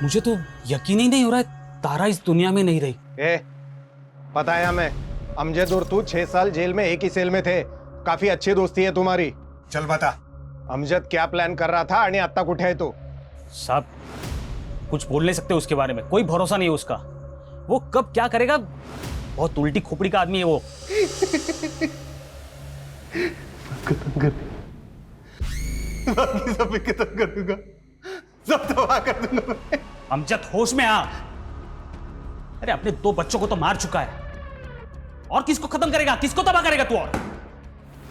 मुझे तो यकीन ही नहीं हो रहा है तारा इस दुनिया में नहीं रही। पता है हमें, अमजद और तू 6 साल जेल में एक ही सेल में थे। काफी अच्छी दोस्ती है तुम्हारी। चल बता, अमजद क्या प्लान कर रहा था आणि आता कुठे है तो? साहब कुछ बोल नहीं सकते उसके बारे में, कोई भरोसा नहीं है उसका। वो कब क्या करेगा, बहुत उल्टी खोपड़ी का आदमी है वो। बाकी सब खत्म कर दूंगा, सब तबाह कर दूंगा मैं। अमजद होश में आ। अरे अपने 2 बच्चों को तो मार चुका है, और किसको खत्म करेगा, किसको तबाह करेगा तू? और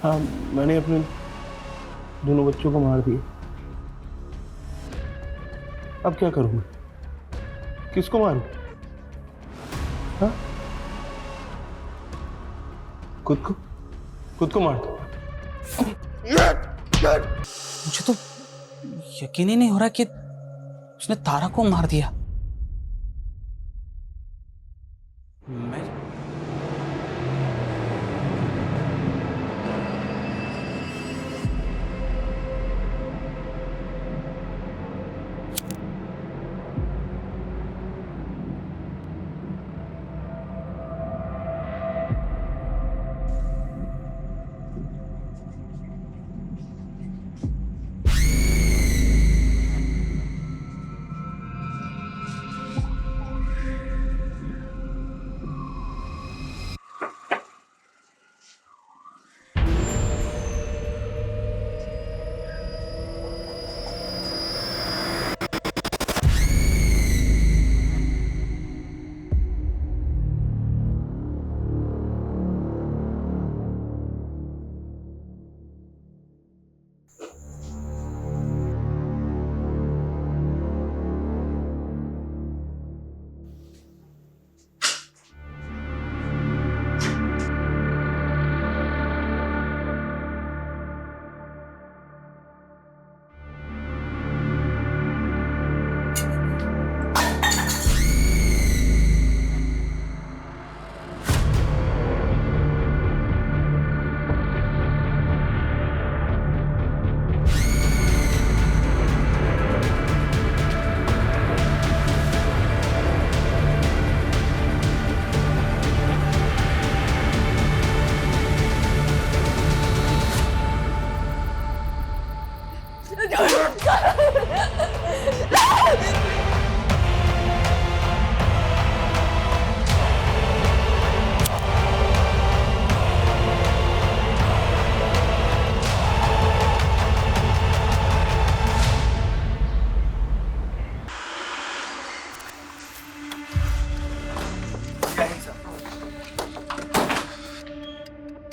हाँ, मैंने अपने दोनों बच्चों को मार दिया। अब क्या करूं मैं? किसको मारूं? हाँ? खुद को मार दूं। मुझे तो यकीन ही नहीं हो रहा कि उसने तारा को मार दिया। मैं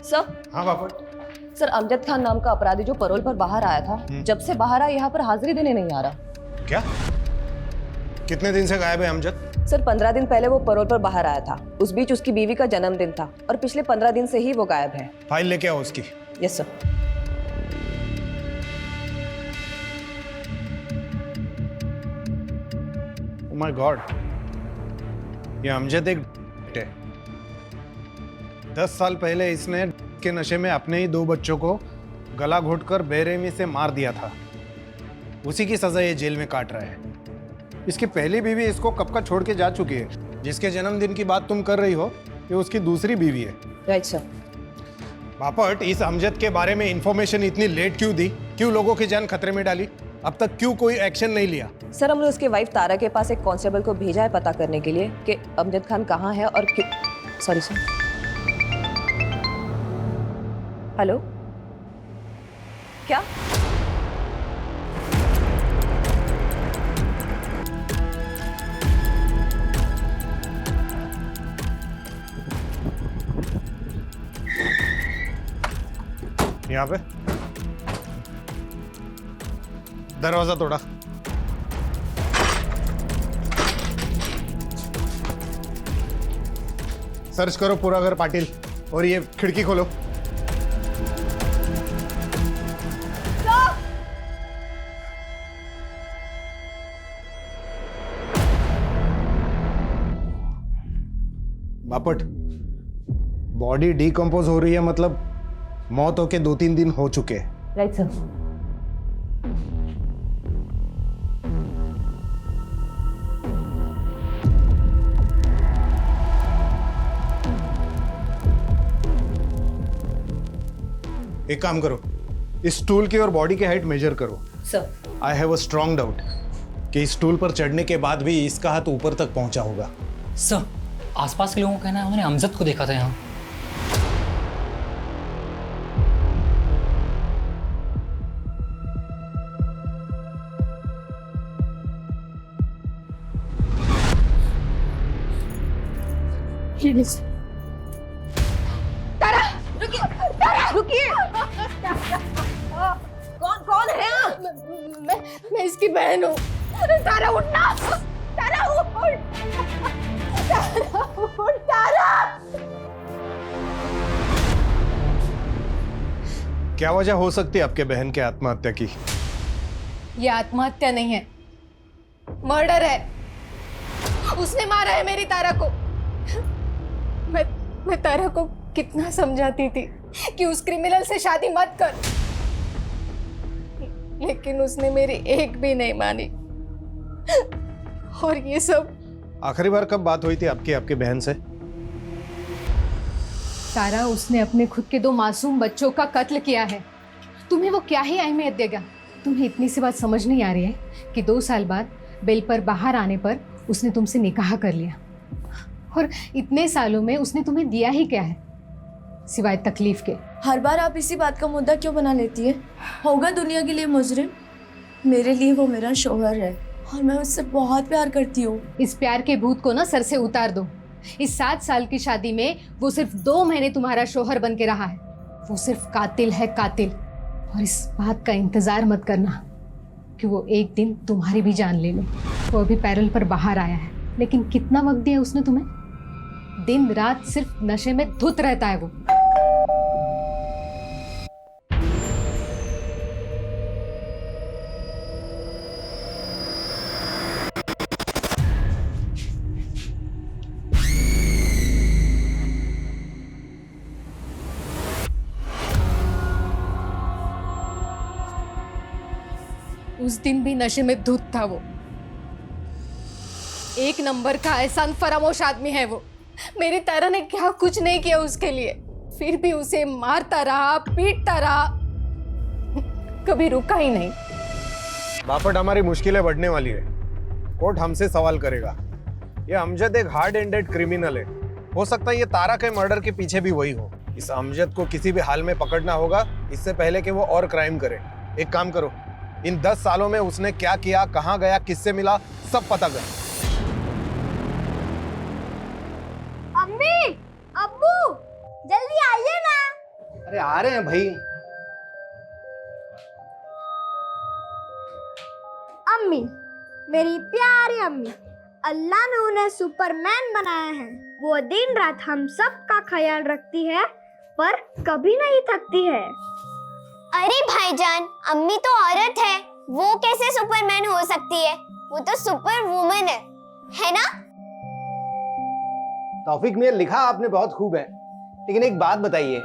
सर। हाँ बापा। सर, अमजद खान नाम का अपराधी जो पैरोल पर बाहर आया था, जब से बाहर आया यहाँ पर हाजिरी देने नहीं आ रहा। क्या? कितने दिन से गायब है अमजद? सर, 15 दिन पहले वो पैरोल पर बाहर आया था। उस बीच उसकी बीवी का जन्मदिन था और पिछले 15 दिन से ही वो गायब है। फाइल लेके आओ उसकी। Yes sir. Oh my God, ये अमजद एक है। 10 साल पहले इसने के नशे में अपने ही 2 बच्चों को गला घोटकर बेरहमी से मार दिया था। उसी की सजा ये जेल में काट रहा है। इसकी पहली बीवी इसको कब का छोड़ के जा चुकी है। जिसके जन्मदिन की बात तुम कर रही हो, ये उसकी दूसरी बीवी है। Right sir. बापट, इस अमजद के बारे में इंफॉर्मेशन इतनी लेट क्यों दी? क्यों लोगों की जान खतरे में डाली? अब तक क्यों कोई एक्शन नहीं लिया? सर, हमने उसके वाइफ तारा के पास एक कांस्टेबल को भेजा है पता करने के लिए कि अमजद खान कहाँ है और क्यों। Sorry sir. हेलो, क्या? यहाँ पे दरवाजा तोड़ा। सर्च करो पूरा घर पाटिल, और ये खिड़की खोलो। बापट, बॉडी डिकम्पोज हो रही है, मतलब मौत होके 2-3 दिन हो चुके हैं। Right sir. एक काम करो, इस स्टूल की और बॉडी की हाइट मेजर करो। Sir I have a strong doubt कि इस स्टूल पर चढ़ने के बाद भी इसका हाथ ऊपर तक पहुंचा होगा। सर आसपास के लोगों का कहना है उन्होंने अमजद को देखा था यहाँ। तारा रुकिए, तारा रुकिए। कौन कौन है आप? मैं इसकी बहन हूँ। तारा उठना, तारा उठ, तारा उठ, तारा। क्या वजह हो सकती है आपके बहन के आत्महत्या की? ये आत्महत्या नहीं है, मर्डर है। उसने मारा है मेरी तारा को। मैं तारा को कितना समझाती थी कि उस क्रिमिनल से शादी मत कर, लेकिन उसने मेरी एक भी नहीं मानी। और ये सब आखिरी बार कब बात हुई थी आपकी बहन से? तारा, उसने अपने खुद के 2 मासूम बच्चों का कत्ल किया है। तुम्हें वो क्या ही अहमियत देगा? तुम्हें इतनी सी बात समझ नहीं आ रही है कि 2 साल बाद बेल पर बाहर आने पर उसने तुमसे निकाह कर लिया, और इतने सालों में उसने तुम्हें दिया ही क्या है सिवाय तकलीफ के? हर बार आप इसी बात का मुद्दा क्यों बना लेती है? होगा दुनिया के लिए मुजरिम, मेरे लिए वो मेरा शौहर है और मैं उससे बहुत प्यार करती हूँ। इस प्यार के भूत को ना सर से उतार दो। इस 7 साल की शादी में वो सिर्फ 2 महीने तुम्हारा शौहर बन के रहा है। वो सिर्फ कातिल है, कातिल। और इस बात का इंतजार मत करना कि वो एक दिन तुम्हारी भी जान ले ले। वो अभी पैरल पर बाहर आया है, लेकिन कितना वक्त दिया उसने तुम्हें? दिन रात सिर्फ नशे में धुत रहता है वो। उस दिन भी नशे में धुत था वो। 1 नंबर का एहसान फरामोश आदमी है वो। मेरी तारा ने क्या कुछ नहीं किया उसके लिए, फिर भी उसे मारता रहा, पीटता रहा, कभी रुका ही नहीं। बापट, हमारी मुश्किलें बढ़ने वाली है। कोर्ट हमसे सवाल करेगा। ये अमजद एक हार्ड एंडेड क्रिमिनल है। हो सकता है ये तारा के मर्डर के पीछे भी वही हो। इस अमजद को किसी भी हाल में पकड़ना होगा, इससे पहले कि वो और क्राइम करे। एक काम करो, इन 10 सालों में उसने क्या किया, कहाँ गया, किससे मिला, सब पता कर। अम्मी, अब्बू, जल्दी आइए ना। अरे आ रहे हैं भाई। अम्मी, मेरी प्यारी अम्मी, अल्लाह ने उन्हें सुपरमैन बनाया है। वो दिन रात हम सब का ख्याल रखती है, पर कभी नहीं थकती है। अरे भाईजान, अम्मी तो औरत है, वो कैसे सुपरमैन हो सकती है? वो तो सुपर वुमन है ना? तौफीक मियां, लिखा आपने बहुत खूब है, लेकिन एक बात बताइए,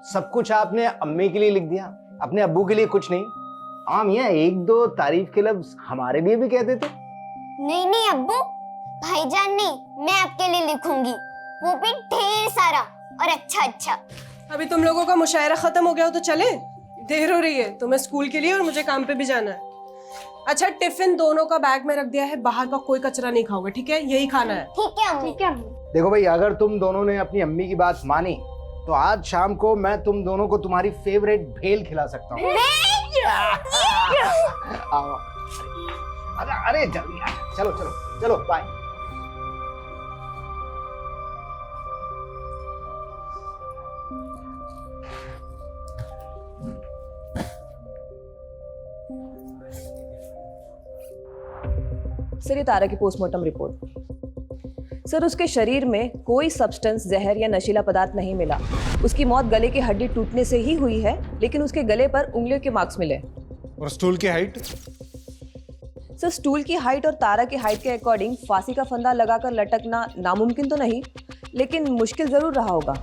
सब कुछ आपने अम्मी के लिए लिख दिया, अपने अब्बू के लिए कुछ नहीं? हाँ मियां, 1-2 तारीफ के लफ्ज हमारे लिए भी कह देते। नहीं नहीं अब्बू, भाईजान नहीं, मैं आपके लिए लिखूंगी, वो भी ढेर सारा और अच्छा अच्छा। अभी तुम लोगों का मुशायरा खत्म हो गया हो तो चले? देर हो रही है, तुम्हें स्कूल के लिए और मुझे काम पे भी जाना है। अच्छा, टिफिन दोनों का बैग में रख दिया है, बाहर का कोई कचरा नहीं खाओगे, ठीक है? यही खाना है। ठीक है अम्मी। ठीक है अम्मी। देखो भाई, अगर तुम दोनों ने अपनी अम्मी की बात मानी तो आज शाम को मैं तुम दोनों को तुम्हारी फेवरेट भेल खिला सकता हूँ। आओ। अरे जल्दी आ, चलो चलो चलो, बाय। सर, ये तारा की पोस्टमार्टम रिपोर्ट। सर, उसके शरीर में कोई सब्सटेंस, जहर या नशीला पदार्थ नहीं मिला। उसकी मौत गले की हड्डी टूटने से ही हुई है, लेकिन उसके गले पर उंगलियों के मार्क्स मिले। और स्टूल की हाइट? सर, स्टूल की हाइट और तारा की हाइट के अकॉर्डिंग फांसी का फंदा लगाकर लटकना नामुमकिन तो नहीं, लेकिन मुश्किल जरूर रहा होगा।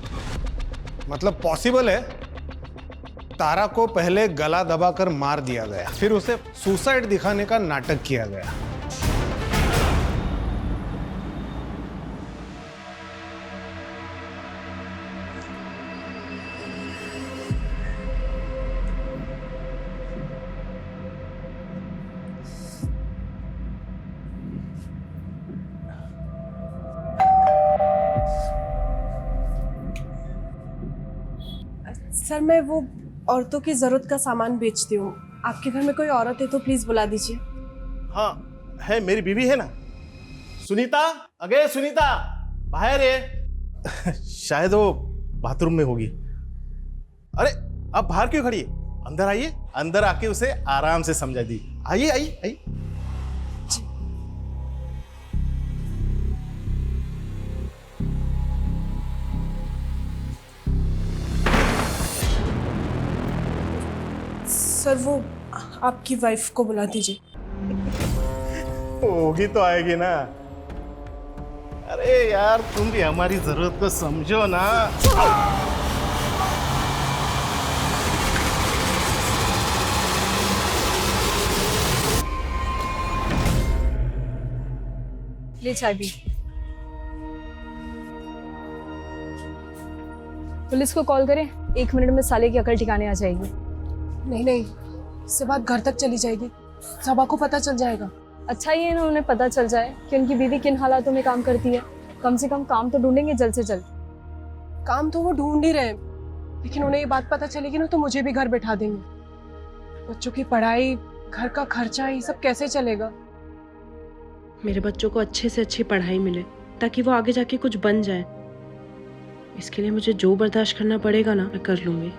मतलब पॉसिबल है तारा को पहले गला दबाकर मार दिया गया, फिर उसे सुसाइड दिखाने का नाटक किया गया। सर मैं वो औरतों की जरूरत का सामान बेचती हूँ। आपके घर में कोई औरत है तो प्लीज बुला दीजिए। हाँ है, मेरी बीवी है ना, सुनीता। अगे सुनीता, बाहर है। शायद वो बाथरूम में होगी। अरे आप बाहर क्यों खड़ी है? अंदर आइए, अंदर आके उसे आराम से समझा दी। आइए आइए आइए। सर वो आपकी वाइफ को बुला दीजिए। होगी तो आएगी ना। अरे यार तुम भी हमारी जरूरत को समझो ना। ले चाय पी। पुलिस को कॉल करें, 1 मिनट में साले की अकल ठिकाने आ जाएगी। नहीं नहीं, इससे बात घर तक चली जाएगी, सबा को पता चल जाएगा। अच्छा ही है ना उन्हें पता चल जाए कि उनकी बीवी किन हालातों में काम करती है। कम से कम काम तो ढूंढेंगे जल्द से जल्द। काम तो वो ढूंढ ही रहे हैं, लेकिन उन्हें ये बात पता चलेगी ना तो मुझे भी घर बैठा देंगे। बच्चों की पढ़ाई, घर का खर्चा, ये सब कैसे चलेगा? मेरे बच्चों को अच्छे से अच्छी पढ़ाई मिले ताकि वो आगे जाके कुछ बन जाए। इसके लिए मुझे जो बर्दाश्त करना पड़ेगा ना, मैं कर लूंगी।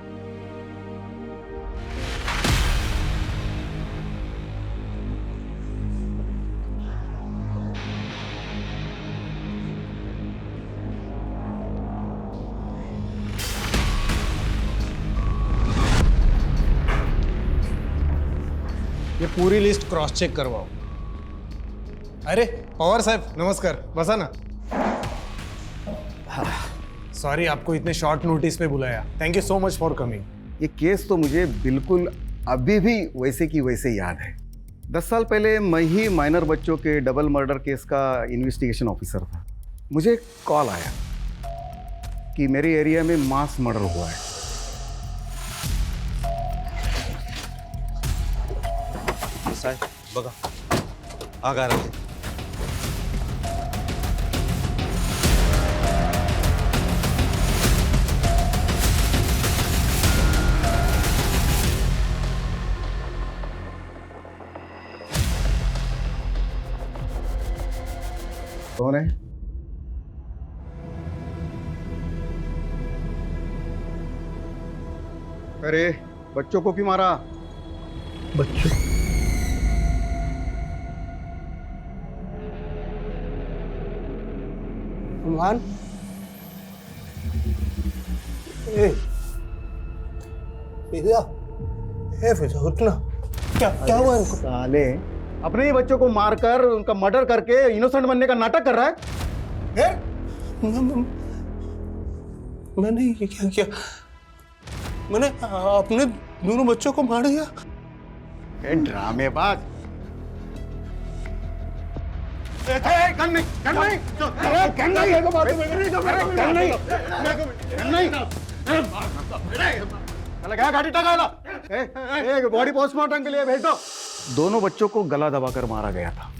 ये पूरी लिस्ट क्रॉस चेक करवाओ। अरे पवार साहब नमस्कार, बसा ना। सॉरी आपको इतने शॉर्ट नोटिस पे बुलाया। Thank you so much for coming. ये केस तो मुझे बिल्कुल अभी भी वैसे की वैसे याद है। 10 साल पहले मैं ही माइनर बच्चों के डबल मर्डर केस का इन्वेस्टिगेशन ऑफिसर था। मुझे कॉल आया कि मेरे एरिया में मास मर्डर हुआ है। साहेब बघा, आग आ रही है। कौन है? अरे बच्चों को क्यों मारा? बच्चों? मान उठना। क्या हुआ इनको? साले अपने ही बच्चों को मारकर उनका मर्डर करके इनोसेंट बनने का नाटक कर रहा है। मैंने ये क्या किया? मैंने अपने दोनों बच्चों को मार दिया। ड्रामेबाज। गाड़ी टकाला। बॉडी पोस्टमार्टम के लिए भेज दो। दोनों बच्चों को गला दबाकर मारा गया था।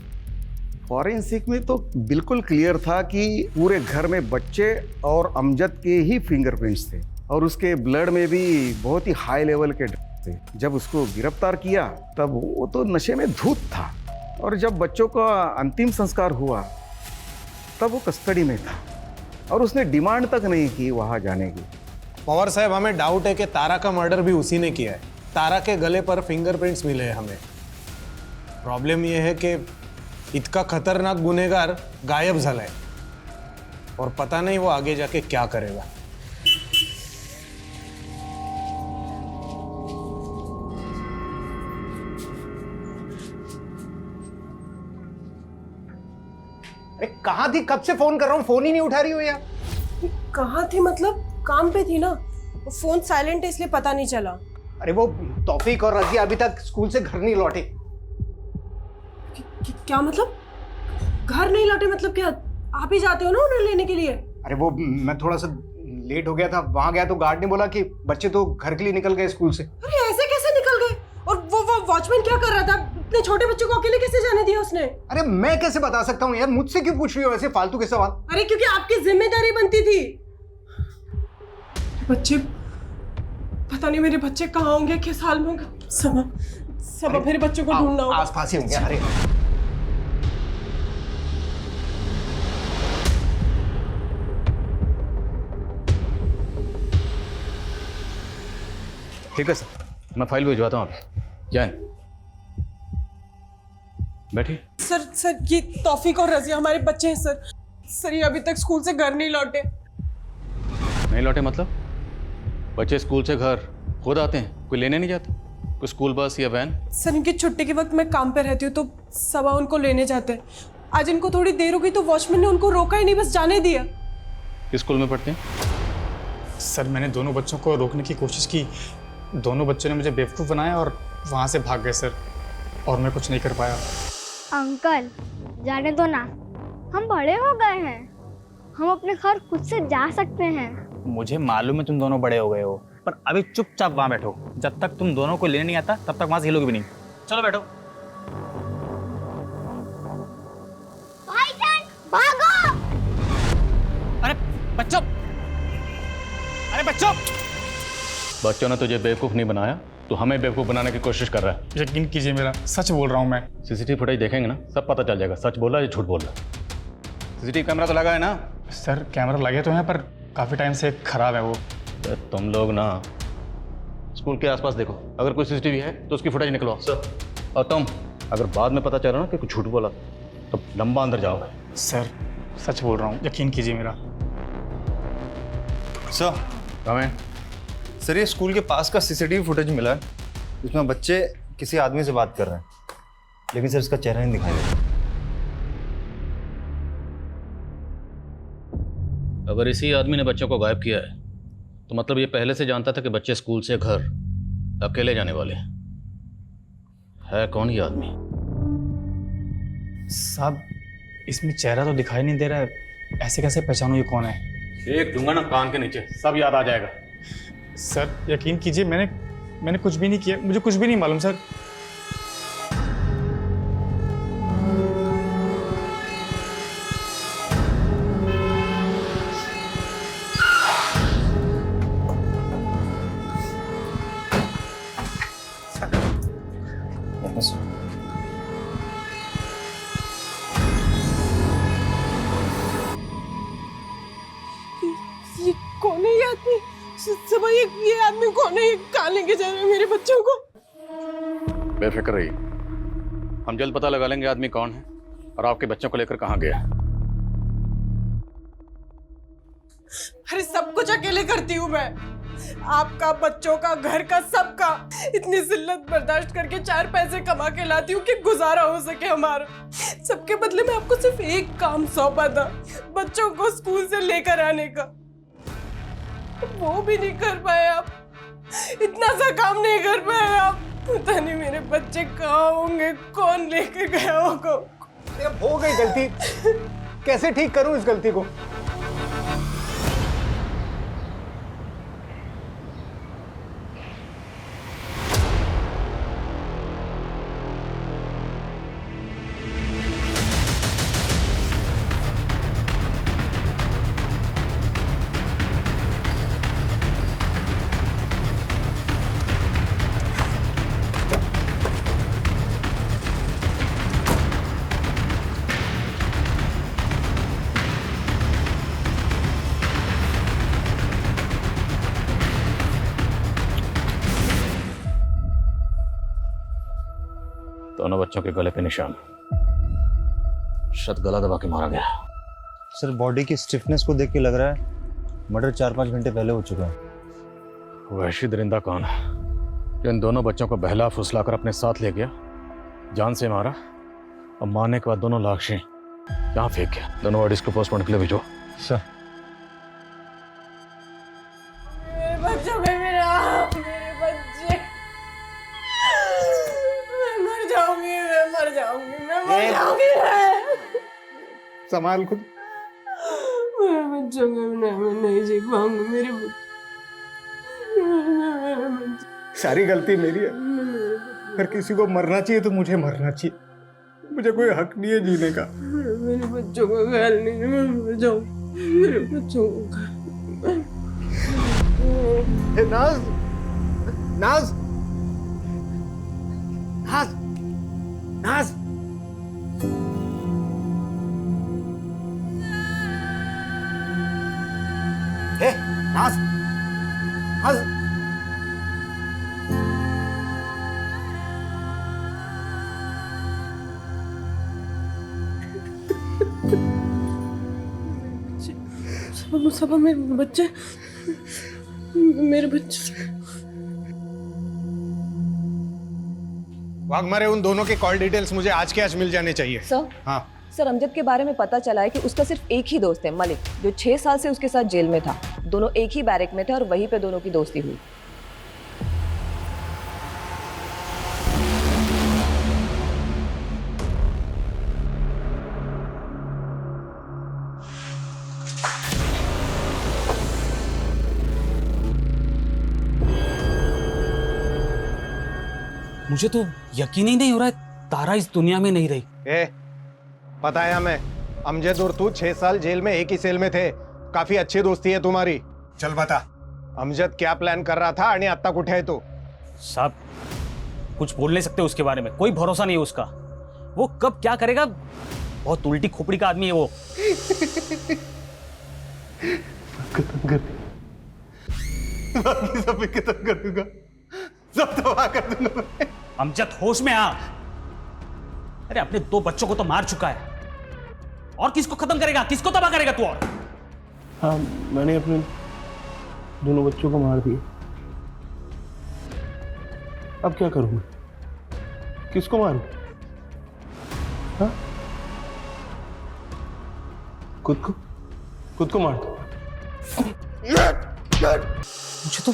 फॉरेंसिक में तो बिल्कुल क्लियर था कि पूरे घर में बच्चे और अमजद के ही फिंगरप्रिंट्स थे और उसके ब्लड में भी बहुत ही हाई लेवल के थे। जब उसको गिरफ्तार किया तब वो तो नशे में धूत था और जब बच्चों का अंतिम संस्कार हुआ तब वो कस्टडी में था और उसने डिमांड तक नहीं की वहां जाने की। पवार साहब हमें डाउट है कि तारा का मर्डर भी उसी ने किया है। तारा के गले पर फिंगरप्रिंट्स मिले हैं हमें। प्रॉब्लम यह है कि इतना खतरनाक गुनहगार गायब झाला है और पता नहीं वो आगे जाके क्या करेगा। अरे कहाँ थी? कब से फोन कर रहा हूँ, फोन ही नहीं उठा रही हो यार। कहाँ थी मतलब? काम पे थी ना। वो फोन साइलेंट है इसलिए पता नहीं चला। अरे वो तौफीक और रज़िया अभी तक स्कूल से घर नहीं लौटे। क्या मतलब? घर नहीं लौटे मतलब क्या? आप ही जाते हो ना उन्हें लेने के लिए? अरे वो मैं थोड़ा सा लेट हो गया था, वहां गया तो गार्ड ने बोला कि बच्चे तो घर के लिए निकल गए स्कूल से। अरे ऐसे कैसे निकल गए? और वो वॉचमैन क्या कर रहा था? इतने छोटे बच्चों को अकेले कैसे जाने दिया उसने? अरे मैं कैसे बता सकता हूँ यार, मुझसे क्यों पूछ रही हो ऐसे फालतू के सवाल? अरे क्योंकि आपकी जिम्मेदारी बनती थी। पता नहीं मेरे बच्चे कहाँ होंगे, किस हाल में होंगे। सब मेरे बच्चों को ढूंढना होगा। आसपास ही होंगे। अरे ठीक है सर, मैं फाइल भिजवाता हूँ अभी। जाए बैठिए। सर ये तौफीक और रजिया हमारे बच्चे हैं सर। सर ये अभी तक स्कूल से घर नहीं लौटे। नहीं लौटे मतलब? बच्चे स्कूल से घर खुद आते हैं, कोई लेने नहीं जाता? कोई स्कूल बस या वैन? सर इनकी छुट्टी के वक्त मैं काम पे रहती हूँ तो सबा उनको लेने जाते हैं। आज इनको थोड़ी देर हो गई तो वॉचमैन ने उनको रोका ही नहीं, बस जाने दिया। किस स्कूल में पढ़ते हैं? सर मैंने दोनों बच्चों को रोकने की कोशिश की, दोनों बच्चों ने मुझे बेवकूफ़ बनाया और वहाँ से भाग गए सर, और मैं कुछ नहीं कर पाया। अंकल जाने दो ना, हम बड़े हो गए हैं, हम अपने घर खुद से जा सकते हैं। मुझे मालूम है तुम दोनों बड़े हो गए हो, पर अभी चुपचाप वहाँ बैठो। जब तक तुम दोनों को लेने नहीं आता तब तक वहाँ से हिलोगे भी नहीं। चलो बैठो। भाईजान भागो! अरे बच्चों, अरे बच्चों! बच्चों ने तुझे बेवकूफ़ नहीं बनाया, तो हमें बेवकूफ़ बनाने की कोशिश कर रहा है। यकीन कीजिए मेरा, सच बोल रहा हूँ मैं। सीसीटीवी फुटेज देखेंगे ना, सब पता चल जाएगा सच बोल रहा है या झूठ बोल रहा है। सीसीटीवी कैमरा तो लगा है ना? सर कैमरा लगे तो हैं पर काफ़ी टाइम से खराब है वो। तो तुम लोग ना स्कूल के आसपास देखो, अगर कोई सीसीटीवी है तो उसकी फुटेज निकलवाओ सर। और तुम अगर बाद में पता चला ना कि कुछ झूठ बोला तो लंबा अंदर जाओगे। सर सच बोल रहा हूँ, यकीन कीजिए मेरा। सर कमें सर, ये स्कूल के पास का सीसीटीवी फुटेज मिला है, इसमें बच्चे किसी आदमी से बात कर रहे हैं, लेकिन सर इसका चेहरा नहीं दिखाई देता। अगर इसी आदमी ने बच्चों को गायब किया है तो मतलब ये पहले से जानता था कि बच्चे स्कूल से घर अकेले जाने वाले हैं। है कौन ये आदमी? साहब इसमें चेहरा तो दिखाई नहीं दे रहा है, ऐसे कैसे पहचानूं ये कौन है? एक दूंगा ना कान के नीचे, सब याद आ जाएगा। सर यकीन कीजिए मैंने कुछ भी नहीं किया, मुझे कुछ भी नहीं मालूम सर। ये कौन है ये आदमी? सबा ये आदमी कौन है? ये कहाँ लेके जा रहे हैं मेरे बच्चों को? बेफिक्र रहिए, हम जल्द पता लगा लेंगे आदमी कौन है और आपके बच्चों को लेकर कहाँ गया। अरे सब कुछ अकेले करती हूँ मैं, आपका, बच्चों का, घर का, सबका। इतनी जिल्लत बर्दाश्त करके 4 पैसे कमा के लाती हूँ कि गुजारा हो सके हमारा। सबके बदले में आपको सिर्फ एक काम सौंपा था, बच्चों को स्कूल से लेकर आने का, वो भी नहीं कर पाए आप। इतना सा काम नहीं कर पाए आप। पता नहीं मेरे बच्चे कहाँ होंगे, कौन लेकर गया होगा। हो गई गलती, कैसे ठीक करूं इस गलती को? दोनों बच्चों के गले पे निशान, शायद गला दबा के मारा गया। सर बॉडी की स्टिफनेस को देख के लग रहा है मर्डर 4-5 घंटे पहले हो चुका है। वहशी दरिंदा कौन है जो इन दोनों बच्चों को बहला फुसलाकर अपने साथ ले गया, जान से मारा और मारने के बाद दोनों लाशें यहाँ फेंक गया? दोनों बॉडीज को पोस्टमार्टम के लिए भेजो सर। मेरे बच्चे, मेरे बच्चे, मैं मर जाऊंगी। संभाल खुद। मेरे बच्चों को मैं नहीं जी पाऊंगी। मेरे सारी गलती मेरी है। अगर किसी को मरना चाहिए तो मुझे मरना चाहिए, मुझे कोई हक नहीं है जीने का। मेरे बच्चों का ख्याल नहीं, मैं मर जाऊं। मेरे बच्चों का नाज नाज नाज नाज नाज नाज सब मेरे बच्चे वाघमारे, उन दोनों के कॉल डिटेल्स मुझे आज के आज मिल जाने चाहिए। सर, हाँ सर अमजद के बारे में पता चला है कि उसका सिर्फ एक ही दोस्त है, मलिक, जो 6 साल से उसके साथ जेल में था। दोनों एक ही बैरक में थे और वहीं पे दोनों की दोस्ती हुई। मुझे तो यकीन ही नहीं हो रहा है तारा इस दुनिया में नहीं रही। पता है हमें, अमजद और तू 6 साल जेल में एक ही सेल में थे। काफी अच्छी दोस्ती है तुम्हारी। चल बता, अमजद क्या प्लान कर रहा था आणि आता कुठे है तू? साहब कुछ बोल नहीं सकते उसके बारे में, कोई भरोसा नहीं है उसका। वो कब क्या करेगा, बहुत उल्टी खोपड़ी का आदमी है वो। सब खत्म कर दूंगा, सब तबाह कर दूंगा। अमजद होश में आ। अरे अपने 2 बच्चों को तो मार चुका है, और किसको खत्म करेगा, किसको तबाह करेगा तू? और हाँ, मैंने अपने दोनों बच्चों को मार दिया। अब क्या करूं मैं? किसको मारूं? हाँ? खुद को मार दूं। मुझे तो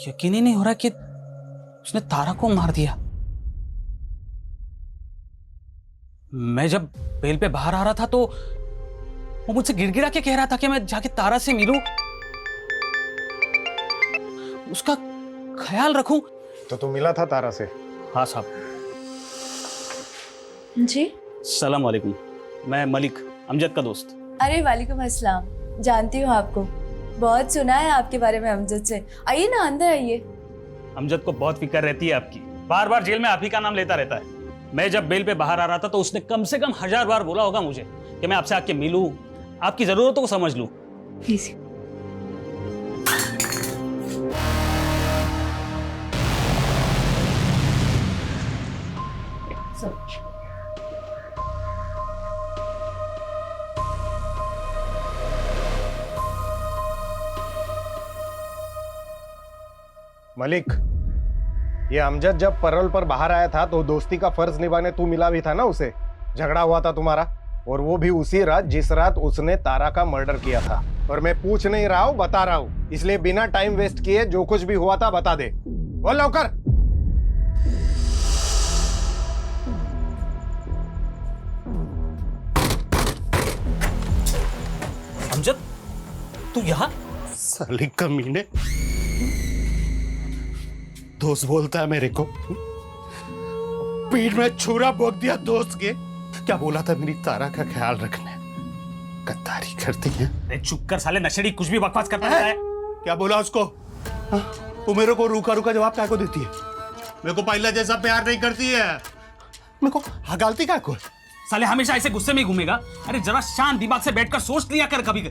यकीन ही नहीं हो रहा कि उसने तारा को मार दिया। मैं जब बेल पे बाहर आ रहा था तो वो मुझसे गिड़गिड़ा के कह रहा था कि मैं जाके तारा से मिलूं, उसका ख्याल रखूं। तो तू मिला था तारा से? हाँ साहब। जी सलाम वालेकुम, मैं मलिक, अमजद का दोस्त। अरे वालेकुम अस्सलाम, जानती हूँ आपको, बहुत सुना है आपके बारे में अमजद से। आइए ना, अंदर आइए। अमजद को बहुत फिक्र रहती है आपकी, बार बार जेल में आप ही का नाम लेता रहता है। मैं जब बेल पे बाहर आ रहा था तो उसने कम से कम 1000 बार बोला होगा मुझे कि मैं आपसे आके मिलूं, आपकी जरूरतों को समझ लूं। प्लीज। मलिक, ये अमजद जब पैरोल पर बाहर आया था तो दोस्ती का फर्ज निभाने तू मिला भी था ना उसे। झगड़ा हुआ था तुम्हारा, और वो भी उसी रात जिस रात उसने तारा का मर्डर किया था। और मैं पूछ नहीं रहा हूँ, बता रहा हूँ, इसलिए बिना टाइम वेस्ट किए जो कुछ भी हुआ था बता दे। बोल लौकर। अमजद तू यहाँ? साली कमीने, दोस्त बोलता है मेरे को, पीठ में छुरा भोंक दिया दोस्त के। क्या बोला था? मेरी तारा का ख्याल रखना। गद्दारी करती है। अरे चुप कर साले नशेड़ी, कुछ भी बकवास करता रहता है। क्या बोला उसको? वो मेरे को रूखा रूखा जवाब क्या को देती है? मेरे को पहला जैसा प्यार नहीं करती है। मेरे को हगालती क्या को? साले हमेशा ऐसे गुस्से में घूमेगा? अरे जरा शांत दिमाग से बैठकर सोच लिया कर कभी।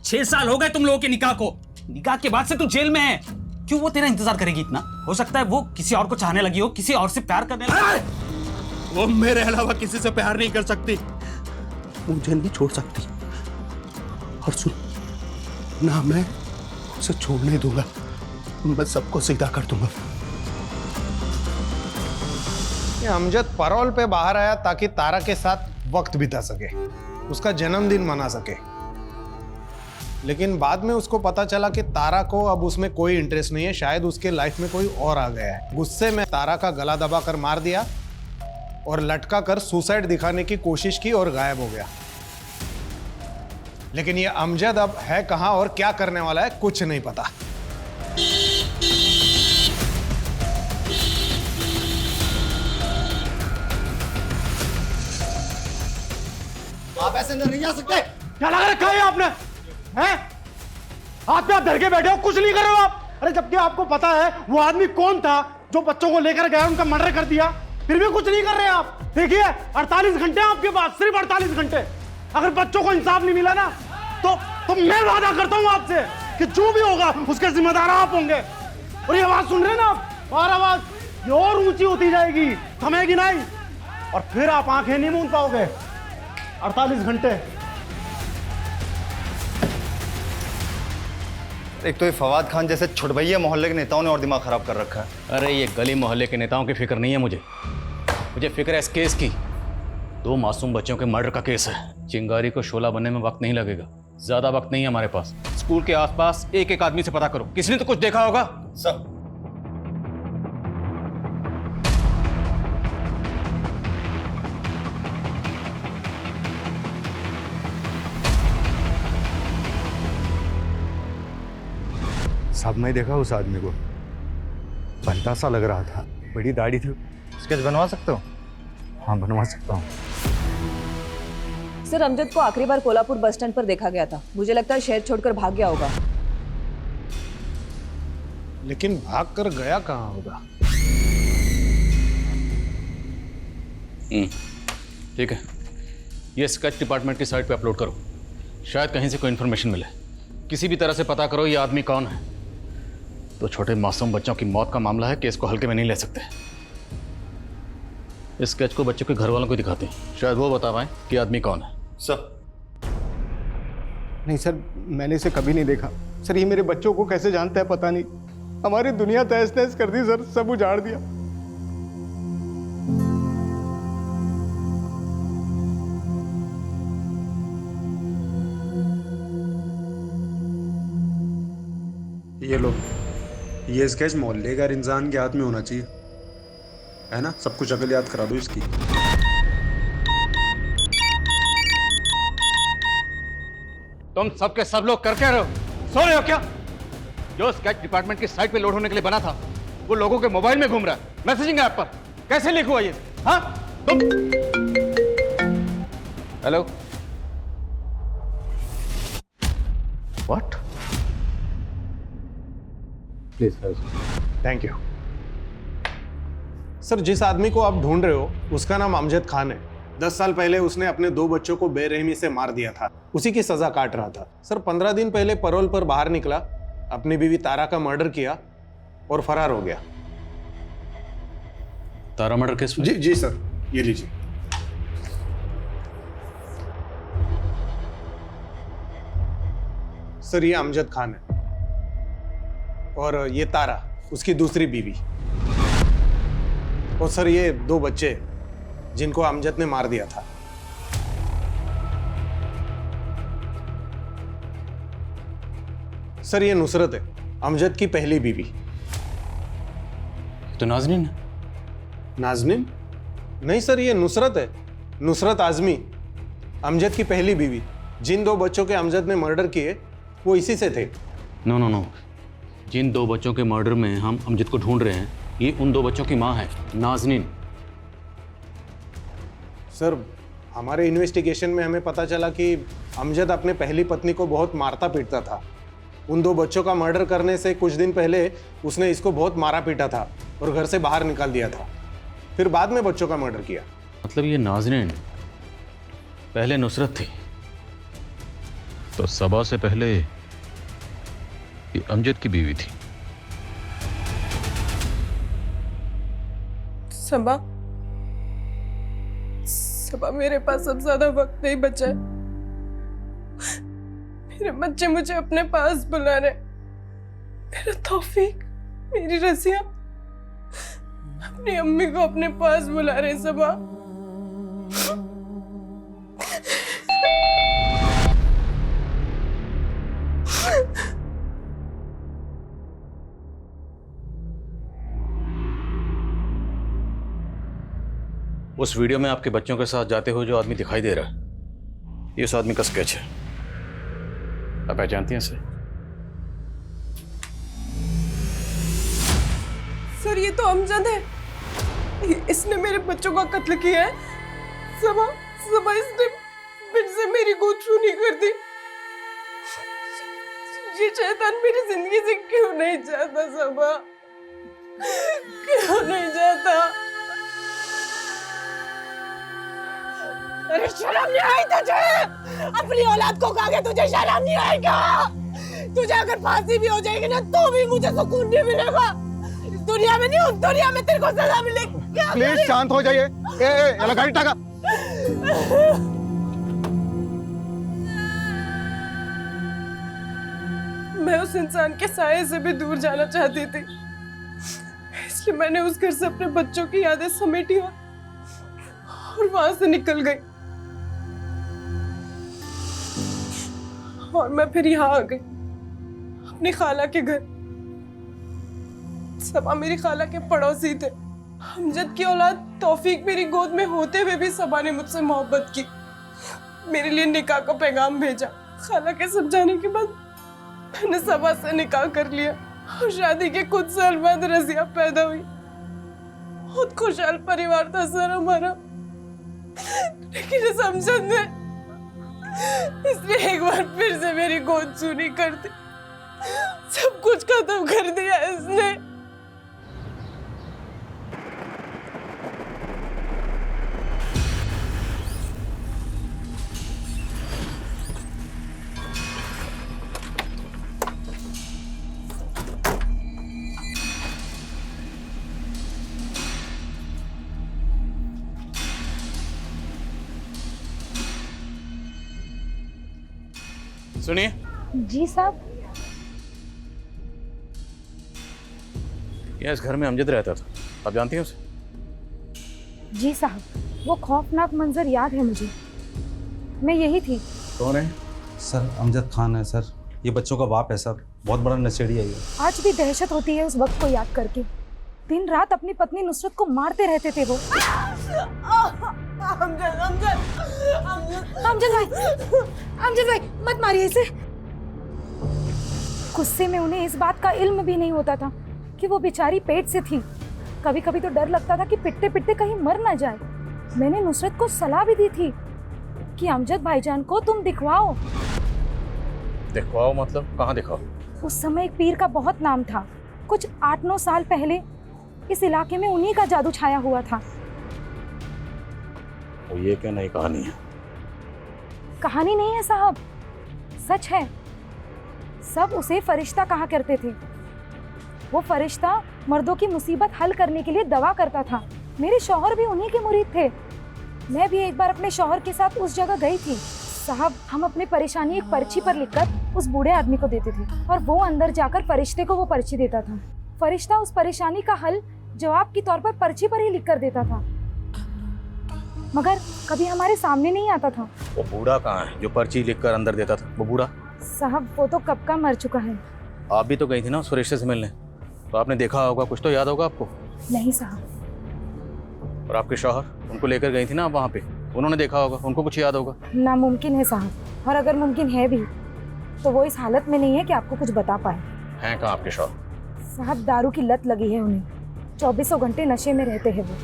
6 साल हो गए तुम लोगों के निकाह को, निकाह के बाद से तू जेल में है। क्यों वो तेरा इंतजार करेगी इतना? हो सकता है वो किसी और को चाहने लगी हो, किसी और से प्यार करने लगी। वो मेरे अलावा किसी से प्यार नहीं कर सकती, मुझे नहीं छोड़ सकती। और सुन ना, मैं उसे छोड़ने दूंगा, मैं सबको सीधा कर दूंगा। ये अमजद पैरोल पे बाहर आया ताकि तारा के साथ वक्त बिता सके, उसका जन्मदिन मना सके। लेकिन बाद में उसको पता चला कि तारा को अब उसमें कोई इंटरेस्ट नहीं है, शायद उसके लाइफ में कोई और आ गया है। गुस्से में तारा का गला दबा कर मार दिया और लटका कर सुसाइड दिखाने की कोशिश की और गायब हो गया। लेकिन ये अमजद अब है कहां और क्या करने वाला है कुछ नहीं पता। आप ऐसे अंदर नहीं आ सकते। क्या लगा रखा है आपने? हैं? हाथ पे आप धर के बैठे हो, कुछ नहीं कर रहे हो आप। अरे जबकि आपको पता है वो आदमी कौन था जो बच्चों को लेकर गया, उनका मर्डर कर दिया, फिर भी कुछ नहीं कर रहे आप। देखिए 48 घंटे आपके पास, सिर्फ 48 घंटे। अगर बच्चों को इंसाफ नहीं मिला ना तो मैं वादा करता हूं आपसे कि जो भी होगा उसके जिम्मेदार आप होंगे। और ये आवाज सुन रहे हैं ना आप, और आवाज ये और ऊंची होती जाएगी, थमेगी नहीं, और फिर आप आंखें नहीं मूंद पाओगे। 48 घंटे। एक तो ये फवाद खान जैसे छुटभैया मोहल्ले के नेताओं ने और दिमाग खराब कर रखा है। अरे ये गली मोहल्ले के नेताओं की फिक्र नहीं है मुझे फिक्र है इस केस की। 2 मासूम बच्चों के मर्डर का केस है। चिंगारी को शोला बनने में वक्त नहीं लगेगा, ज्यादा वक्त नहीं है हमारे पास। स्कूल के आसपास एक एक आदमी से पता करो, किसी ने तो कुछ देखा होगा। सर साहब मैं देखा उस आदमी को, बंदा सा लग रहा था, बड़ी दाढ़ी थी। स्केच बनवा सकते हो? हाँ बनवा सकता हूँ। सर अमजद को आखिरी बार कोल्हापुर बस स्टैंड पर देखा गया था। मुझे लगता है शहर छोड़कर भाग गया होगा। लेकिन भाग कर गया कहाँ होगा? ठीक है, ये स्केच डिपार्टमेंट की साइट पे अपलोड करो, शायद कहीं से कोई इन्फॉर्मेशन मिले। किसी भी तरह से पता करो ये आदमी कौन है। तो छोटे मासूम बच्चों की मौत का मामला है, केस को हल्के में नहीं ले सकते। इस स्केच को बच्चों के घर वालों को दिखाते हैं, शायद वो बता पाए कि आदमी कौन है। सर नहीं सर, मैंने इसे कभी नहीं देखा। सर ये मेरे बच्चों को कैसे जानता है पता नहीं। हमारी दुनिया तहस नहस कर दी सर, सब उजाड़ दिया। ये लो, ये स्केच मोहल्ले का इंसान के हाथ में होना चाहिए, है ना? सब कुछ अकल याद करा दो इसकी। तुम सबके सब लोग कर क्या रहे हो? सो रहे हो क्या? जो स्केच डिपार्टमेंट की साइट पे लोड होने के लिए बना था वो लोगों के मोबाइल में घूम रहा है, मैसेजिंग ऐप पर। कैसे लीक हुआ ये? हाँ तुम? Hello, what? Please thank you sir. जिस आदमी को आप ढूंढ रहे हो उसका नाम अमजद खान है। 10 साल पहले उसने अपने 2 बच्चों को बेरहमी से मार दिया था, उसी की सजा काट रहा था। सर 15 दिन पहले पैरोल पर बाहर निकला, अपनी बीवी तारा का मर्डर किया और फरार हो गया। तारा मर्डर केस? जी सर, ये लीजिए। सर ये अमजद खान है और ये तारा उसकी दूसरी बीवी, और सर ये 2 बच्चे जिनको अमजद ने मार दिया था। सर ये नुसरत है, अमजद की पहली बीवी। तो नाज़नीन? नाज़नीन? नहीं सर, ये नुसरत है, नुसरत आजमी, अमजद की पहली बीवी। जिन 2 बच्चों के अमजद ने मर्डर किए वो इसी से थे। नो, जिन 2 बच्चों के मर्डर में हम अमजद को ढूंढ रहे हैं ये उन 2 बच्चों की मां है, नाज़नीन। सर हमारे इन्वेस्टिगेशन में हमें पता चला कि अमजद अपने पहली पत्नी को बहुत मारता पीटता था। उन 2 बच्चों का मर्डर करने से कुछ दिन पहले उसने इसको बहुत मारा पीटा था और घर से बाहर निकाल दिया था, फिर बाद में बच्चों का मर्डर किया। मतलब ये नाज़नीन पहले नुसरत थी, तो सबा से पहले ये अमजद की बीवी थी। सबा मेरे पास अब ज्यादा वक्त नहीं बचा है। मेरे बच्चे मुझे अपने पास बुला रहे। मेरा तौफीक, मेरी रसिया अपनी अम्मी को अपने पास बुला रहे। सबा उस वीडियो में आपके बच्चों के साथ जाते हुए जो आदमी दिखाई दे रहा है ये उस आदमी का स्केच है। आप पहचानती हैं इसे? सर ये तो अमजद है, इसने मेरे बच्चों का कत्ल किया है। सबा इसने फिर से मेरी गोद छूनी कर दी। ये शैतान मेरी जिंदगी से क्यों नहीं जाता सबा, क्यों नहीं जाता? अरे शर्म नहीं आई तुझे? अपनी औलाद को खा के तुझे शर्म नहीं आई क्या? तुझे अगर फांसी भी हो जाएगी ना तो भी मुझे सुकून नहीं मिलेगा। इस दुनिया में नहीं, उस दुनिया में तेरे को सजा मिलेगी। क्या प्लीज शांत हो जाइए। ये गाड़ी टाका। मैं उस इंसान के साये से भी दूर जाना चाहती थी, इसलिए मैंने उस घर से अपने बच्चों की यादें समेटी और वहां से निकल गई। और मैं फिर यहाँ आ गई अपनी खाला के घर। सबा मेरी खाला के पड़ोसी थे। अमजद की औलाद तौफीक मेरी गोद में होते हुए भी सबा ने मुझसे मोहब्बत की, मेरे लिए निकाह का पैगाम भेजा। खाला के सब जाने के बाद मैंने सबा से निकाह कर लिया और शादी के कुछ साल बाद रजिया पैदा हुई। बहुत खुशहाल परिवार था सर हमारा, लेकिन इस अमजद ने इसने एक बार फिर से मेरी गोद चूनी कर दी। सब कुछ खत्म कर दिया इसने। सुनिए। जी साहब। इस घर में अमजद रहता था, आप जानती हैं उसे? जी साहब, वो खौफनाक मंजर याद है मुझे। मैं यही थी। कौन है? सर अमजद खान है सर, ये बच्चों का बाप है सर, बहुत बड़ा नशेड़ी है ये। आज भी दहशत होती है उस वक्त को याद करके। दिन रात अपनी पत्नी नुसरत को मारते रहते थे वो। अमजद भाई मत मारिए इसे। गुस्से में उन्हें इस बात का इल्म भी नहीं होता था कि वो बेचारी पेट से थी। कभी कभी तो डर लगता था कि पिटते पिटते कहीं मर ना जाए। मैंने नुसरत को सलाह भी दी थी कि अमजद भाईजान को तुम दिखवाओ। दिखवाओ मतलब कहाँ दिखाओ? उस समय एक पीर का बहुत नाम था। कुछ 8-9 साल पहले इस इलाके में उन्हीं का जादू छाया हुआ था। वो ये क्या नई कहानी है? कहानी नहीं है साहब, सच है। सब उसे फरिश्ता कहा करते थे। वो फरिश्ता मर्दों की मुसीबत हल करने के लिए दवा करता था। मेरे शौहर भी उन्हीं के मुरीद थे। मैं भी एक बार अपने शौहर के साथ उस जगह गई थी। साहब, हम अपनी परेशानी एक पर्ची पर लिखकर उस बूढ़े आदमी को देते थे और वो अंदर जाकर फरिश्ते को वो पर्ची देता था। फरिश्ता उस परेशानी का हल जवाब के तौर पर पर्ची पर ही लिख कर देता था, मगर कभी हमारे सामने नहीं आता था। वो बूढ़ा कहाँ है जो पर्ची लिखकर अंदर देता था? वो बूढ़ा साहब वो तो कब का मर चुका है। आप भी तो गई थी ना उस रिश्ते से मिलने, तो आपने देखा होगा, कुछ तो याद होगा आपको। नहीं साहब। और आपके शौहर, उनको लेकर गई थी ना आप वहाँ पे, उन्होंने देखा होगा, उनको कुछ याद होगा। नामुमकिन है साहब, और अगर मुमकिन है भी तो वो इस हालत में नहीं है कि आपको कुछ बता पाए। हैं कहाँ आपके शौहर? साहब दारू की लत लगी है उन्हें, 24 घंटे नशे में रहते हैं वो।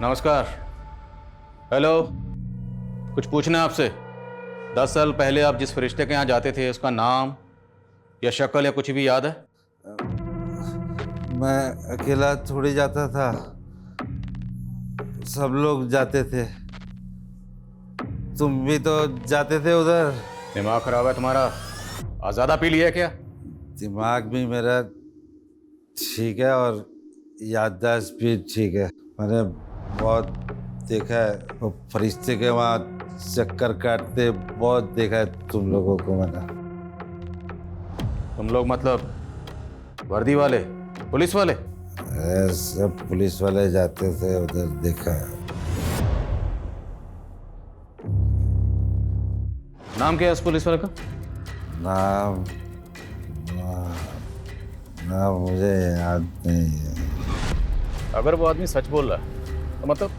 नमस्कार। हेलो, कुछ पूछना है आपसे। 10 साल पहले आप जिस फरिश्ते के यहाँ जाते थे उसका नाम या शक्ल या कुछ भी याद है? मैं अकेला थोड़ी जाता था, सब लोग जाते थे। तुम भी तो जाते थे उधर। दिमाग खराब है तुम्हारा? आज़ादा पी लिया क्या? दिमाग भी मेरा ठीक है और याददाश्त भी ठीक है। मैंने बहुत देखा है वो फरिश्ते के वहाँ चक्कर काटते, बहुत देखा है तुम लोगों को मैंने। तुम लोग मतलब वर्दी वाले, पुलिस वाले? सब पुलिस वाले जाते थे उधर, देखा है। नाम क्या है उस पुलिस वाले का? नाम मुझे याद नहीं है। अगर वो आदमी सच बोल रहा है तो मतलब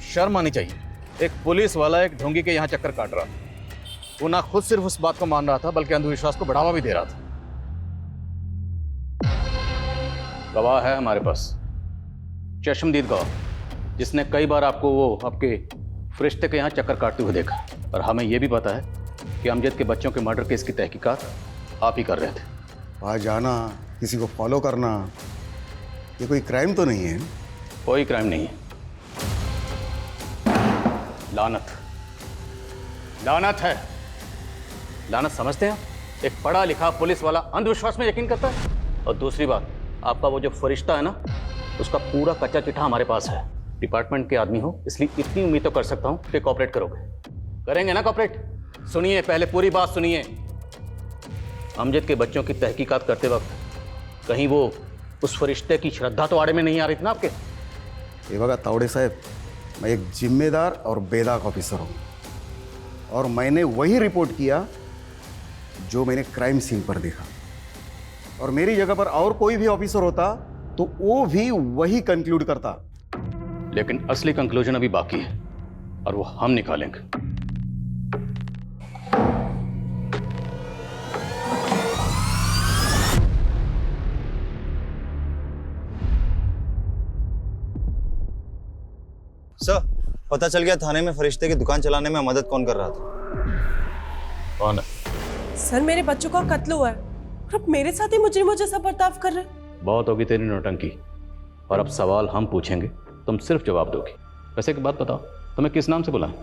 शर्म आनी चाहिए। एक पुलिस वाला एक ढोंगी के यहाँ चक्कर काट रहा था। वो ना खुद सिर्फ उस बात को मान रहा था बल्कि अंधविश्वास को बढ़ावा भी दे रहा था। गवाह है हमारे पास, चश्मदीद गवाह, जिसने कई बार आपको वो आपके फरिश्ते के यहाँ चक्कर काटते हुए देखा। और हमें यह भी पता है कि अमजद के बच्चों के मर्डर केस की तहकीकात आप ही कर रहे थे। वहाँ जाना, किसी को फॉलो करना, ये कोई क्राइम तो नहीं है? कोई क्राइम नहीं है। लानत, लानत है। लानत समझते हैं आप? एक पढ़ा लिखा पुलिस वाला अंधविश्वास में यकीन करता है। और दूसरी बात, आपका वो जो फरिश्ता है ना, उसका पूरा कच्चा चिट्ठा हमारे पास है। डिपार्टमेंट के आदमी हो, इसलिए इतनी उम्मीद तो कर सकता हूँ कि कॉपरेट करोगे। करेंगे ना कॉपरेट? सुनिए, पहले पूरी बात सुनिए। अमजद के बच्चों की तहकीकात करते वक्त कहीं वो उस फरिश्ते की श्रद्धा तो आड़े में नहीं आ रही थी ना आपके? ये बघा तावड़े साहब, मैं एक जिम्मेदार और बेदाग ऑफिसर हूँ, और मैंने वही रिपोर्ट किया जो मैंने क्राइम सीन पर देखा। और मेरी जगह पर और कोई भी ऑफिसर होता तो वो भी वही कंक्लूड करता। लेकिन असली कंक्लूजन अभी बाकी है और वो हम निकालेंगे। सर, पता चल गया थाने में फरिश्ते की दुकान चलाने में मदद कौन कर रहा था। कौन है? सर, मेरे बच्चों का कत्ल हुआ है और अब मेरे साथ ही मुजरिमों जैसा बर्ताव कर रहे हैं। बहुत होगी तेरी नौटंकी, और अब सवाल हम पूछेंगे, तुम सिर्फ जवाब दोगे। वैसे एक बात बताओ, तुम्हें किस नाम से बुलाएं?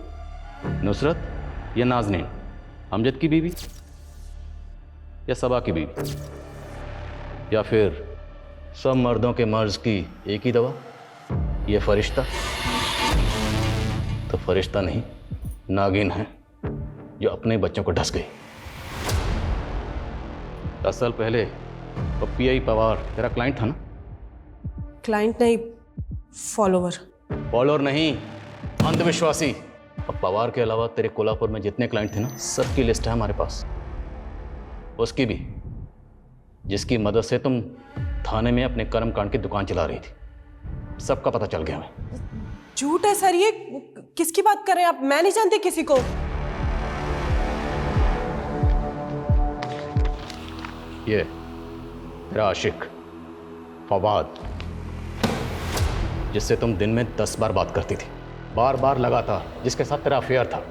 नुसरत या नाज़नीन? अमजद की बीवी या सबा की बीवी? या फिर सब मर्दों के मर्ज की एक ही दवा, ये फरिश्ता? तो फरिश्ता नहीं, नागिन है जो अपने बच्चों को ढस गई। 10 साल पहले तो पीआई पवार तेरा क्लाइंट था ना? क्लाइंट नहीं, फॉलोवर। फॉलोअर नहीं, अंधविश्वासी। अब पवार के अलावा तेरे कोल्हापुर में जितने क्लाइंट थे ना, सबकी लिस्ट है हमारे पास। उसकी भी, जिसकी मदद से तुम थाने में अपने कर्मकांड की दुकान चला रही थी। सबका पता चल गया हमें। झूठ है सर, ये किसकी बात कर रहे हैं आप? मैं नहीं जानती किसी को। ये तेरा आशिक फवाद, जिससे तुम दिन में 10 बार बात करती थी, बार बार लगातार, जिसके साथ तेरा अफेयर था।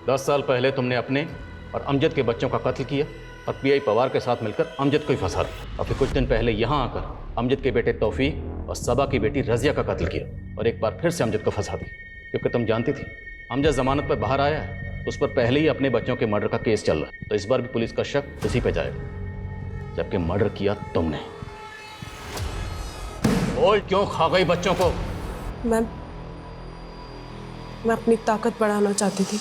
10 साल पहले तुमने अपने और अमजद के बच्चों का कत्ल किया और पीआई पवार के साथ मिलकर अमजद को ही फंसा दिया। और फिर कुछ दिन पहले यहाँ आकर अमजद के बेटे तौफीक और सबा की बेटी रजिया का कत्ल किया और एक बार फिर से अमजद को फंसा दिया, क्योंकि तुम जानती थी अमजद जमानत पर बाहर आया है, उस पर पहले ही अपने बच्चों के मर्डर का केस चल रहा है, तो इस बार भी पुलिस का शक उसी पे जाएगा, जबकि मर्डर किया तुमने। बोल, क्यों खा गई बच्चों को? मैं अपनी ताकत बढ़ाना चाहती थी।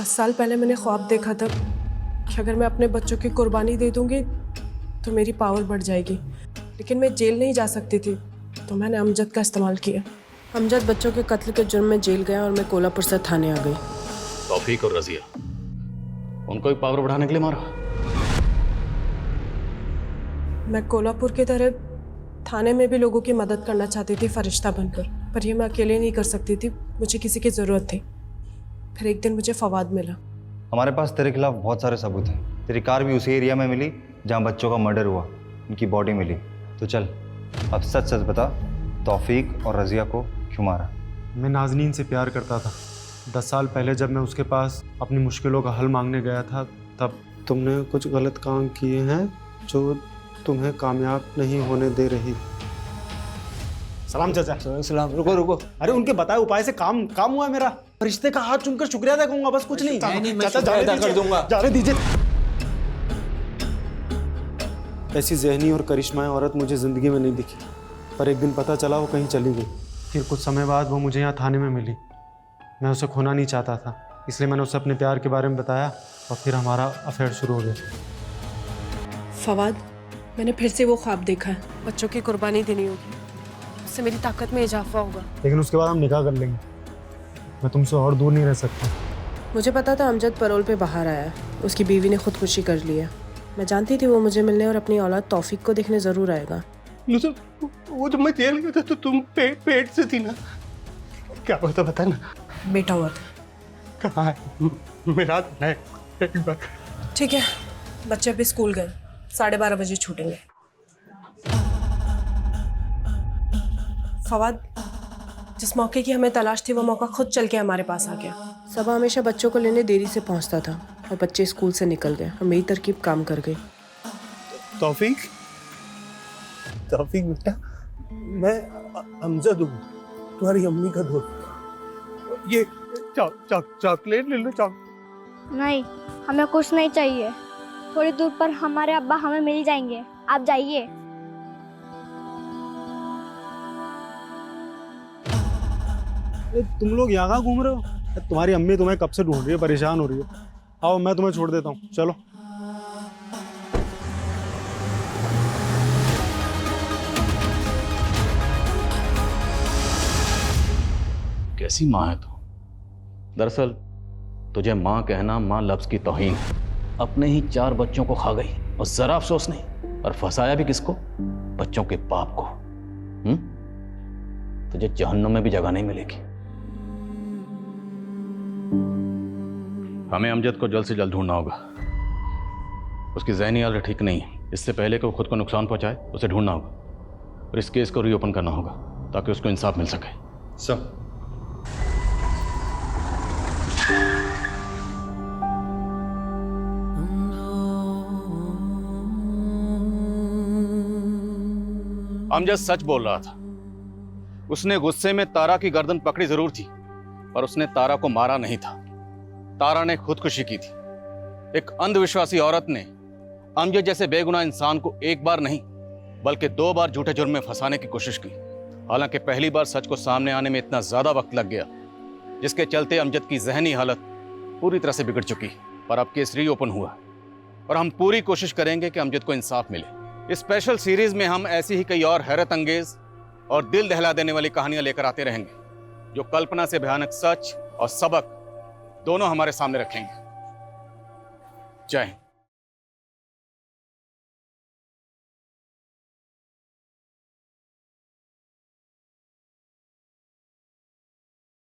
10 साल पहले मैंने ख्वाब देखा था कि अगर मैं अपने बच्चों की कुर्बानी दे दूंगी तो मेरी पावर बढ़ जाएगी, लेकिन मैं जेल नहीं जा सकती थी, तो मैंने अमजद का इस्तेमाल किया। अमजद बच्चों के कत्ल के जुर्म में जेल गया और मैं कोल्हापुर से थाने आ गई। तौफीक और रजिया, उनको भी पावर बढ़ाने के लिए मारा? मैं कोल्हापुर की तरह थाने में भी लोगों की मदद करना चाहती थी फरिश्ता बनकर, पर ये मैं अकेले नहीं कर सकती थी, मुझे किसी की ज़रूरत थी। फिर एक दिन मुझे फवाद मिला। हमारे पास तेरे खिलाफ बहुत सारे सबूत हैं। तेरी कार भी उसी एरिया में मिली जहाँ बच्चों का मर्डर हुआ, उनकी बॉडी मिली। तो चल, अब सच सच बता, तौफीक और रजिया को क्यों मारा? मैं नाज़नीन से प्यार करता था। 10 साल पहले जब मैं उसके पास अपनी मुश्किलों का हल मांगने गया था, तब तुमने कुछ गलत काम किए हैं जो तुम्हें कामयाब नहीं होने दे रही। सलाम चाचा। सलाम। रुको रुको, अरे उनके बताए उपाय से काम हुआ मेरा। रिश्ते का हाथ चूमकर शुक्रिया अदा करूंगा, बस कुछ नहीं। चाचा जाने कर दूंगा, जाने दीजिए। ऐसी ज़हनी और करिश्माई औरत मुझे ज़िंदगी में नहीं दिखी, पर एक दिन पता चला वो कहीं चली गई। फिर कुछ समय बाद वो मुझे यहाँ थाने में मिली। मैं उसे खोना नहीं चाहता था, इसलिए मैंने उसे अपने प्यार के बारे में बताया और फिर हमारा अफेयर शुरू हो गया। फवाद, मैंने फिर से वो ख्वाब देखा है, बच्चों की कुर्बानी देनी होगी, उससे मेरी ताकत में इजाफा होगा। लेकिन उसके बाद हम निकाह कर लेंगे। मैं तुमसे और दूर नहीं रह सकता। मुझे पता था अमजद पैरोल पे बाहर आया, उसकी बीवी ने खुदकुशी कर लिया। मैं जानती थी वो मुझे मिलने और अपनी औलाद तौफीक को देखने ज़रूर आएगा। वो जब मैं जेल गया था तो तुम पेट से थी ना? क्या हुआ था बता ना। बेटा हुआ था। कहाँ है? मेरा है। ठीक है, बच्चे अभी स्कूल गए, 12:30 बजे छूटेंगे। फवाद, जिस मौके की हमें तलाश थी वो मौका खुद चल के हमारे पास आ गया। सबा हमेशा बच्चों को लेने देरी से पहुंचता था, और बच्चे स्कूल से निकल गए और मेरी तरकीब काम कर गई। तौफीक, तौफीक बेटा, मैं अमजद हूँ, तुम्हारी अम्मी का दोस्त। ये चॉकलेट ले लो। नहीं, हमें कुछ नहीं चाहिए। थोड़ी दूर पर हमारे अब्बा हमें मिल जाएंगे, आप जाइए। तुम लोग यहाँ कहाँ घूम रहे हो? तुम्हारी अम्मी तुम्हें कब से ढूंढ रही है, परेशान हो रही है। आओ मैं तुम्हें छोड़ देता हूँ, चलो। कैसी माँ है तू? दरअसल तुझे माँ कहना माँ लफ्ज की तौहीन है। अपने ही 4 बच्चों को खा गई और जरा अफसोस नहीं, और फंसाया भी किसको? बच्चों के बाप को। तुझे जहन्नुम में भी जगह नहीं मिलेगी। हमें अमजद को जल्द से जल्द ढूंढना होगा। उसकी ज़हनी हालत ठीक नहीं है। इससे पहले कि वो खुद को नुकसान पहुंचाए, उसे ढूंढना होगा और इस केस को रीओपन करना होगा ताकि उसको इंसाफ मिल सके। सब अमजद सच बोल रहा था। उसने गुस्से में तारा की गर्दन पकड़ी जरूर थी, पर उसने तारा को मारा नहीं था। तारा ने खुदकुशी की थी। एक अंधविश्वासी औरत ने अमजद जैसे बेगुनाह इंसान को एक बार नहीं बल्कि 2 बार झूठे जुर्म में फंसाने की कोशिश की। हालांकि पहली बार सच को सामने आने में इतना ज्यादा वक्त लग गया, जिसके चलते अमजद की जहनी हालत पूरी तरह से बिगड़ चुकी। पर अब केस रीओपन हुआ और हम पूरी कोशिश करेंगे कि अमजद को इंसाफ मिले। इस स्पेशल सीरीज में हम ऐसी ही कई और हैरत अंगेज और दिल दहला देने वाली कहानियां लेकर आते रहेंगे, जो कल्पना से भयानक सच और सबक दोनों हमारे सामने रखेंगे। जय हिंद।